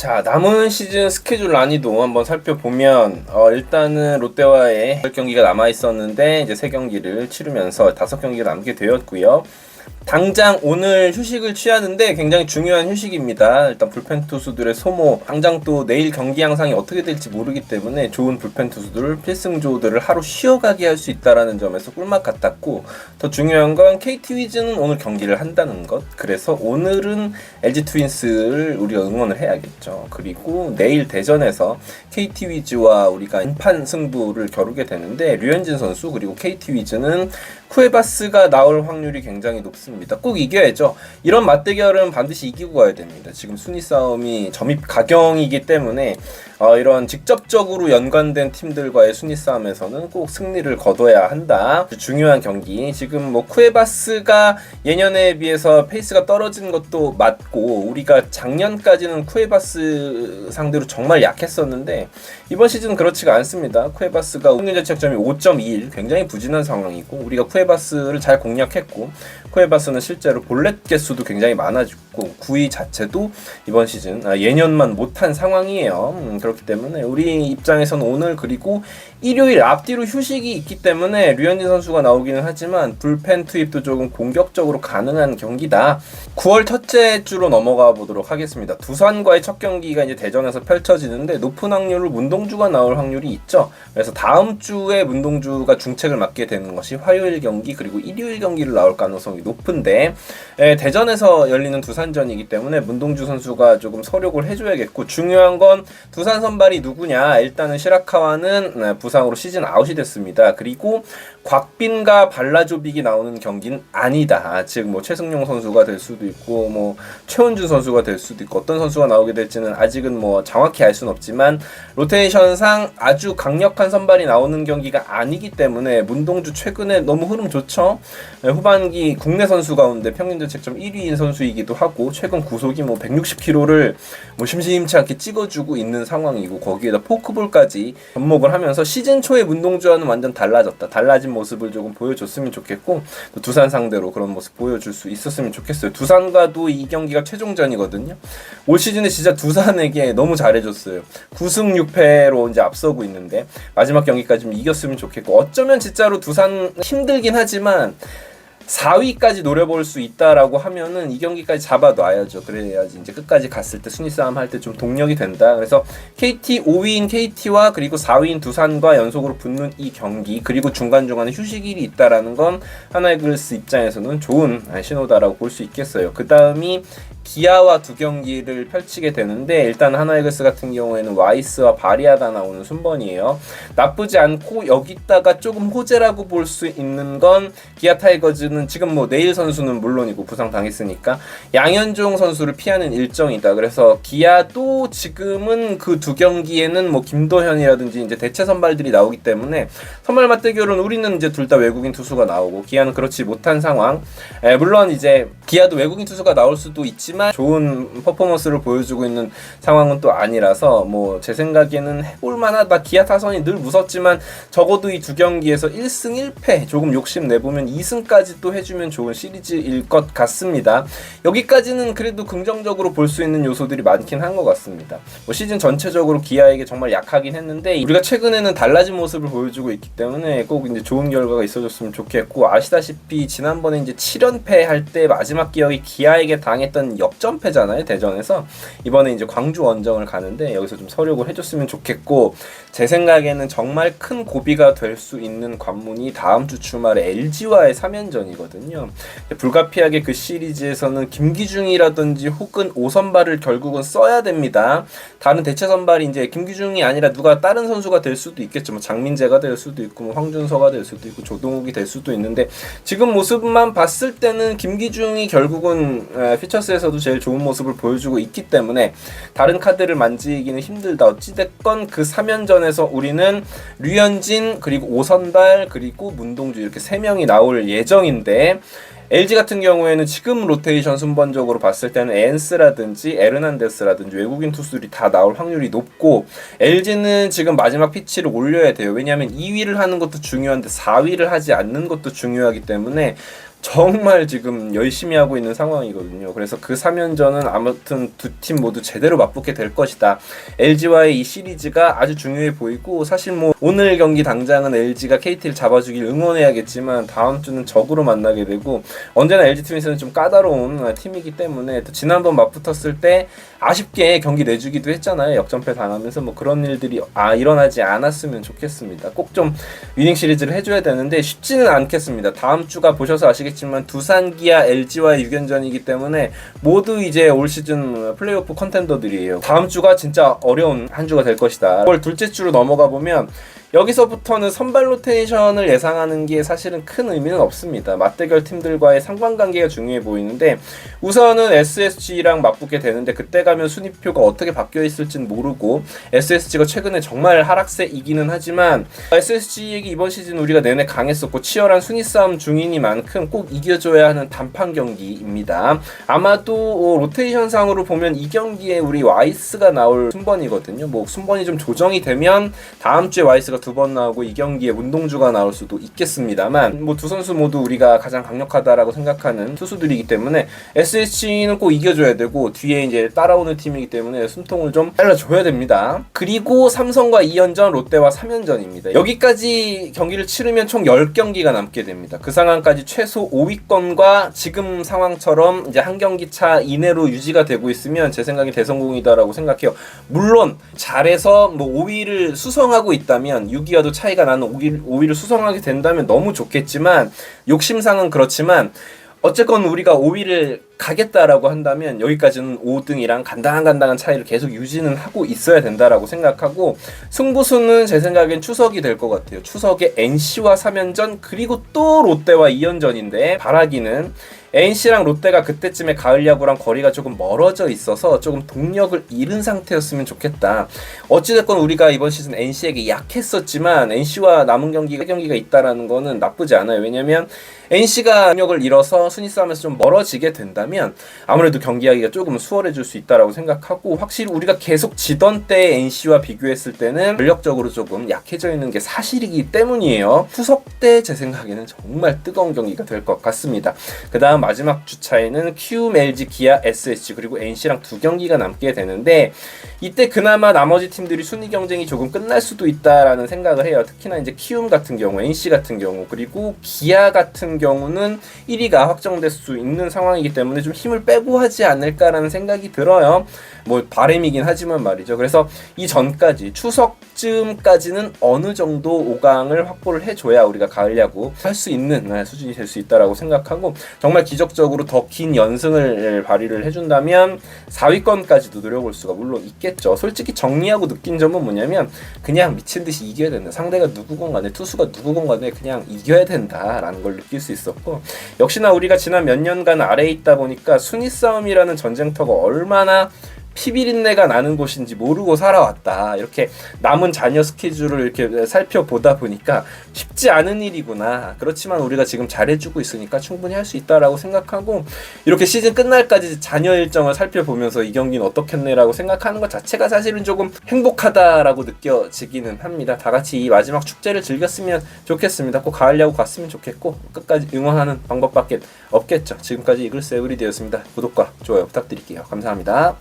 자, 남은 시즌 스케줄 난이도 한번 살펴보면 일단은 롯데와의 8경기가 남아있었는데 이제 3경기를 치르면서 5경기가 남게 되었고요. 당장 오늘 휴식을 취하는데 굉장히 중요한 휴식입니다. 일단 불펜 투수들의 소모, 당장 또 내일 경기 양상이 어떻게 될지 모르기 때문에 좋은 불펜 투수들, 필승조들을 하루 쉬어가게 할 수 있다라는 점에서 꿀맛 같았고, 더 중요한 건 KT 위즈는 오늘 경기를 한다는 것. 그래서 오늘은 LG 트윈스를 우리가 응원을 해야겠죠. 그리고 내일 대전에서 KT 위즈와 우리가 인판 승부를 겨루게 되는데, 류현진 선수 그리고 KT 위즈는 쿠에바스가 나올 확률이 굉장히 높습니다. 꼭 이겨야죠. 이런 맞대결은 반드시 이기고 가야 됩니다. 지금 순위 싸움이 점입 가경이기 때문에 이런 직접적으로 연관된 팀들과의 순위 싸움에서는 꼭 승리를 거둬야 한다. 중요한 경기. 지금 뭐 쿠에바스가 예년에 비해서 페이스가 떨어진 것도 맞고, 우리가 작년까지는 쿠에바스 상대로 정말 약했었는데 이번 시즌은 그렇지가 않습니다. 쿠에바스가 평균 자책점이 5.21, 굉장히 부진한 상황이고, 우리가 쿠에바스를 잘 공략했고, 쿠에바스는 실제로 볼넷 개수도 굉장히 많아지고 9위 자체도 이번 시즌 예년만 못한 상황이에요. 그렇기 때문에 우리 입장에서는 오늘 그리고 일요일 앞뒤로 휴식이 있기 때문에 류현진 선수가 나오기는 하지만 불펜 투입도 조금 공격적으로 가능한 경기다. 9월 첫째 주로 넘어가 보도록 하겠습니다. 두산과의 첫 경기가 이제 대전에서 펼쳐지는데 높은 확률로 문동주가 나올 확률이 있죠. 그래서 다음 주에 문동주가 중책을 맡게 되는 것이 화요일 경기 그리고 일요일 경기를 나올 가능성이 높은데, 대전에서 열리는 두산전이기 때문에 문동주 선수가 조금 서력을 해줘야겠고, 중요한 건 두산 선발이 누구냐. 일단은 시라카와는 부상으로 시즌 아웃이 됐습니다. 그리고 곽빈과 발라조빅이 나오는 경기는 아니다. 즉 뭐 최승용 선수가 될 수도 있고 뭐 최원준 선수가 될 수도 있고, 어떤 선수가 나오게 될지는 아직은 뭐 정확히 알 수는 없지만 로테이션상 아주 강력한 선발이 나오는 경기가 아니기 때문에 문동주 최근에 너무 흐름 좋죠. 후반기 국내 선수 가운데 평균 자책점 1위인 선수이기도 하고, 최근 구속이 뭐 160km를 뭐 심심치 않게 찍어주고 있는 상황이고, 거기에다 포크볼까지 접목을 하면서 시즌 초에 문동주와는 완전 달라졌다. 달라진 모습을 조금 보여줬으면 좋겠고, 또 두산 상대로 그런 모습 보여줄 수 있었으면 좋겠어요. 두산과도 이 경기가 최종전이거든요. 올 시즌에 진짜 두산에게 너무 잘해줬어요. 9승 6패로 이제 앞서고 있는데 마지막 경기까지 좀 이겼으면 좋겠고, 어쩌면 진짜로 두산 힘들긴 하지만 4위까지 노려볼 수 있다라고 하면은 이 경기까지 잡아놔야죠. 그래야지 이제 끝까지 갔을 때 순위 싸움 할 때 좀 동력이 된다. 그래서 KT 5위인 KT와 그리고 4위인 두산과 연속으로 붙는 이 경기, 그리고 중간중간에 휴식일이 있다라는 건 하나이글스 입장에서는 좋은 신호다라고 볼 수 있겠어요. 그 다음이 기아와 두 경기를 펼치게 되는데, 일단 하나이글스 같은 경우에는 와이스와 바리아가 나오는 순번이에요. 나쁘지 않고, 여기다가 조금 호재라고 볼 수 있는 건 기아 타이거즈는 지금 뭐 네일 선수는 물론이고 부상 당했으니까 양현종 선수를 피하는 일정이다. 그래서 기아도 지금은 그 두 경기에는 뭐 김도현이라든지 이제 대체 선발들이 나오기 때문에 선발 맞대결은 우리는 이제 둘 다 외국인 투수가 나오고 기아는 그렇지 못한 상황. 물론 이제 기아도 외국인 투수가 나올 수도 있지만 좋은 퍼포먼스를 보여주고 있는 상황은 또 아니라서 뭐 제 생각에는 해볼만하다. 기아 타선이 늘 무섭지만 적어도 이 두 경기에서 1승 1패 조금 욕심 내보면 2승까지 또 해주면 좋은 시리즈일 것 같습니다. 여기까지는 그래도 긍정적으로 볼 수 있는 요소들이 많긴 한 것 같습니다. 뭐 시즌 전체적으로 기아에게 정말 약하긴 했는데 우리가 최근에는 달라진 모습을 보여주고 있기 때문에 꼭 이제 좋은 결과가 있어줬으면 좋겠고, 아시다시피 지난번에 이제 7연패 할 때 마지막 기억이 기아에게 당했던 역전패잖아요, 대전에서. 이번에 이제 광주 원정을 가는데 여기서 좀 서력을 해줬으면 좋겠고, 제 생각에는 정말 큰 고비가 될 수 있는 관문이 다음 주 주말에 LG와의 3연전이거든요. 불가피하게 그 시리즈에서는 김기중이라든지 혹은 5선발을 결국은 써야 됩니다. 다른 대체 선발이 이제 김기중이 아니라 누가 다른 선수가 될 수도 있겠죠. 뭐 장민재가 될 수도 있고, 뭐 황준서가 될 수도 있고, 조동욱이 될 수도 있는데, 지금 모습만 봤을 때는 김기중이 결국은 피처스에서도 제일 좋은 모습을 보여주고 있기 때문에 다른 카드를 만지기는 힘들다. 어찌됐건 그 3연전에서 우리는 류현진 그리고 오선발 그리고 문동주 이렇게 3명이 나올 예정인데, LG 같은 경우에는 지금 로테이션 순번적으로 봤을 때는 엔스라든지 에르난데스라든지 외국인 투수들이 다 나올 확률이 높고, LG는 지금 마지막 피치를 올려야 돼요. 왜냐하면 2위를 하는 것도 중요한데 4위를 하지 않는 것도 중요하기 때문에 정말 지금 열심히 하고 있는 상황이거든요. 그래서 그 3연전은 아무튼 두 팀 모두 제대로 맞붙게 될 것이다. LG와의 이 시리즈가 아주 중요해 보이고, 사실 뭐 오늘 경기 당장은 LG가 KT를 잡아주길 응원해야겠지만 다음 주는 적으로 만나게 되고, 언제나 LG 트윈스는 좀 까다로운 팀이기 때문에, 또 지난번 맞붙었을 때 아쉽게 경기 내주기도 했잖아요. 역전패 당하면서. 뭐 그런 일들이 일어나지 않았으면 좋겠습니다. 꼭 좀 위닝 시리즈를 해줘야 되는데 쉽지는 않겠습니다. 다음 주가 보셔서 아시겠지만 두산, 기아, LG와의 6연전이기 때문에 모두 이제 올 시즌 플레이오프 컨텐더들이에요. 다음 주가 진짜 어려운 한 주가 될 것이다. 9월 둘째 주로 넘어가 보면 여기서부터는 선발 로테이션을 예상하는 게 사실은 큰 의미는 없습니다. 맞대결 팀들과의 상관관계가 중요해 보이는데, 우선은 SSG랑 맞붙게 되는데 그때 가면 순위표가 어떻게 바뀌어 있을지는 모르고, SSG가 최근에 정말 하락세이기는 하지만 SSG에게 이번 시즌 우리가 내내 강했었고 치열한 순위 싸움 중이니만큼 꼭 이겨줘야 하는 단판 경기입니다. 아마도 로테이션상으로 보면 이 경기에 우리 와이스가 나올 순번이거든요. 뭐 순번이 좀 조정이 되면 다음 주에 와이스가 2번 나오고 이 경기에 문동주가 나올 수도 있겠습니다만, 뭐 두 선수 모두 우리가 가장 강력하다라고 생각하는 투수들이기 때문에 SSG는 꼭 이겨줘야 되고, 뒤에 이제 따라오는 팀이기 때문에 숨통을 좀 잘라줘야 됩니다. 그리고 삼성과 2연전, 롯데와 3연전입니다. 여기까지 경기를 치르면 총 10경기가 남게 됩니다. 그 상황까지 최소 5위권과 지금 상황처럼 이제 한 경기 차 이내로 유지가 되고 있으면 제 생각에 대성공이다라고 생각해요. 물론 잘해서 뭐 5위를 수성하고 있다면, 6위와도 차이가 나는 5위를 수성하게 된다면 너무 좋겠지만, 욕심상은 그렇지만 어쨌건 우리가 5위를 가겠다라고 한다면 여기까지는 5등이랑 간당한 차이를 계속 유지는 하고 있어야 된다라고 생각하고, 승부수는 제 생각엔 추석이 될 것 같아요. 추석에 NC와 3연전, 그리고 또 롯데와 2연전인데, 바라기는 NC랑 롯데가 그때쯤에 가을 야구랑 거리가 조금 멀어져 있어서 조금 동력을 잃은 상태였으면 좋겠다. 어찌됐건 우리가 이번 시즌 NC에게 약했었지만 NC와 남은 경기가 3경기가 있다라는 거는 나쁘지 않아요. 왜냐면 NC가 동력을 잃어서 순위 싸움에서 좀 멀어지게 된다면 아무래도 경기하기가 조금 수월해질 수 있다라고 생각하고, 확실히 우리가 계속 지던 때 NC와 비교했을 때는 전력적으로 조금 약해져 있는 게 사실이기 때문이에요. 추석 때 제 생각에는 정말 뜨거운 경기가 될 것 같습니다. 그 다음 마지막 주차에는 키움, LG, 기아, SSG 그리고 NC랑 2경기가 남게 되는데, 이때 그나마 나머지 팀들이 순위 경쟁이 조금 끝날 수도 있다라는 생각을 해요. 특히나 이제 키움 같은 경우, NC 같은 경우, 그리고 기아 같은 경우는 1위가 확정될 수 있는 상황이기 때문에 좀 힘을 빼고 하지 않을까라는 생각이 들어요. 뭐 바람이긴 하지만 말이죠. 그래서 이 전까지 추석쯤까지는 어느 정도 5강을 확보를 해줘야 우리가 가을 야구 할 수 있는 수준이 될 수 있다라고 생각하고, 정말 기적적으로 더 긴 연승을 발휘를 해준다면 4위권까지도 노려볼 수가 물론 있겠죠. 솔직히 정리하고 느낀 점은 뭐냐면, 그냥 미친듯이 이겨야 된다. 상대가 누구건 간에, 투수가 누구건 간에 그냥 이겨야 된다라는 걸 느낄 수 있었고, 역시나 우리가 지난 몇 년간 아래에 있다 보니까 순위 싸움이라는 전쟁터가 얼마나 피비린내가 나는 곳인지 모르고 살아왔다. 이렇게 남은 잔여 스케줄을 이렇게 살펴보다 보니까 쉽지 않은 일이구나. 그렇지만 우리가 지금 잘해주고 있으니까 충분히 할 수 있다라고 생각하고, 이렇게 시즌 끝날까지 잔여 일정을 살펴보면서 이 경기는 어떻겠네라고 생각하는 것 자체가 사실은 조금 행복하다라고 느껴지기는 합니다. 다 같이 이 마지막 축제를 즐겼으면 좋겠습니다. 꼭 가을 야구 갔으면 좋겠고, 끝까지 응원하는 방법밖에 없겠죠. 지금까지 이글스 에브리데이였습니다. 구독과 좋아요 부탁드릴게요. 감사합니다.